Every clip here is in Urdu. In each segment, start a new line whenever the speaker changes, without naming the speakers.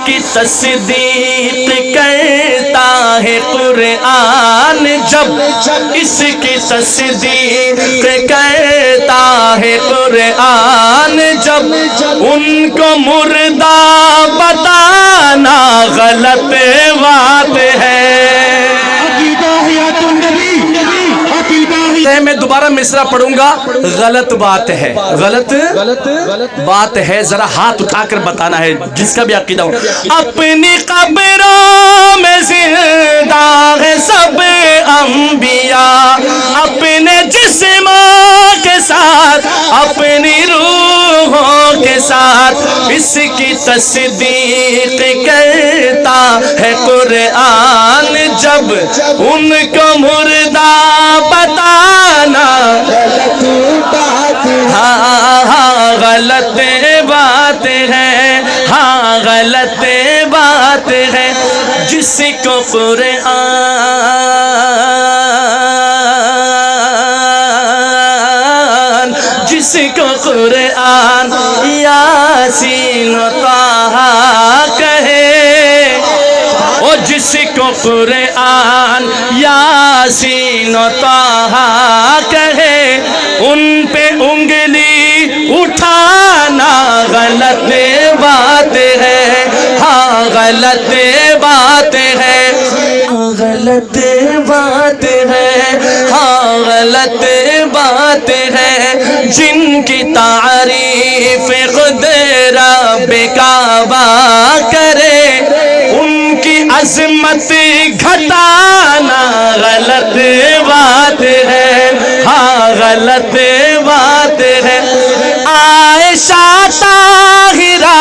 کی تصدیق کرتا ہے قرآن جب اس کی تصدیق کرتا ہے قرآن جب ان کو مردہ بتانا غلط بات ہے۔ میں دوبارہ مصرع پڑھوں گا، غلط بات ہے، غلط بات ہے، ذرا ہاتھ اٹھا کر بتانا ہے جس کا بھی عقیدہ ہو۔ اپنی قبروں میں زندہ ہے سب انبیاء، اپنے جسموں کے ساتھ اپنی روحوں کے ساتھ اس کی تصدیق کرتا ہے قرآن جب ان کو مردہ بتانا ہاں غلط بات ہے، ہاں غلط بات ہے۔ جس کو قرآن یاسین و طٰہٰ کہے، اور جس کو قرآن یاسین و طٰہٰ کہے ان پہ انگلی اٹھانا غلط بات ہے، ہاں غلط بات ہے، غلط بات ہے، ہاں غلط بات ہے۔ جن کی تعریف خود رب کعبہ کرے ان کی عظمت گھٹانا غلط بات ہے، ہاں غلط بات ہے۔ عائشہ طاہرہ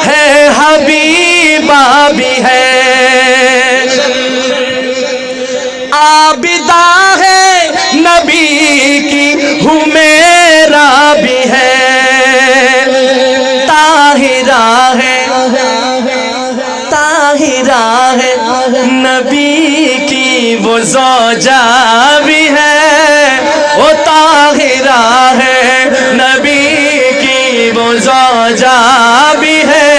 ہے، حبیبہ بھی ہے، عابدہ ہے، نبی کی حمیرہ بھی ہے، طاہرہ ہے، طاہرہ ہے، نبی کی وہ زوجہ بھی ہے، وہ طاہرہ ہے، نبی کی وہ زوجہ بھی ہے۔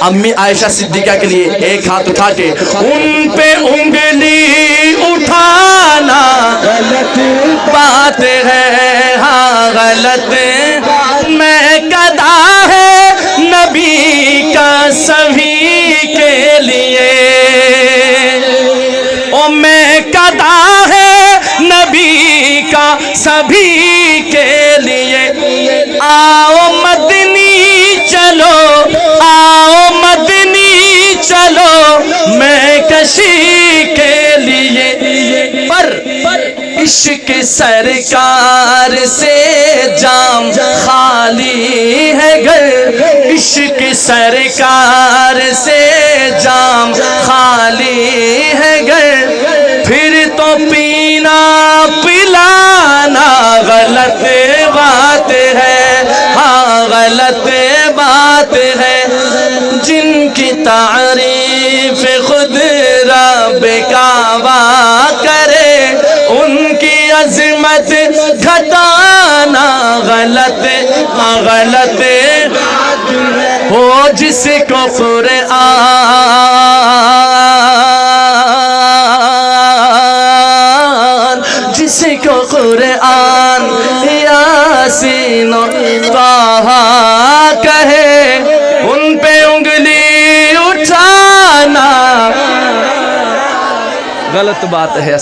امی عائشہ صدیقہ کے لیے ایک ہاتھ اٹھا کے ان پہ انگلی اٹھانا غلط بات ہے، ہاں غلط میں قدا ہے نبی کا سبھی کے لیے، او میں قدا ہے نبی کا سبھی کے لیے۔ آؤ مدنی چلو، آؤ مدنی چلو میں کشی کے لیے، پر عشق سرکار سے جام خالی ہے گھر، عشق سرکار سے جام خالی ہے گھر، پھر تو پینا پلانا غلط بات ہے، ہاں غلط بات ہے۔ جن کی تعریف خود رب کعبہ کرے ان کی عظمت گھٹانا غلط ہو۔ جس کو قرآن یاسین و طٰہٰ کہے ان پہ انگلی اٹھانا غلط بات ہے۔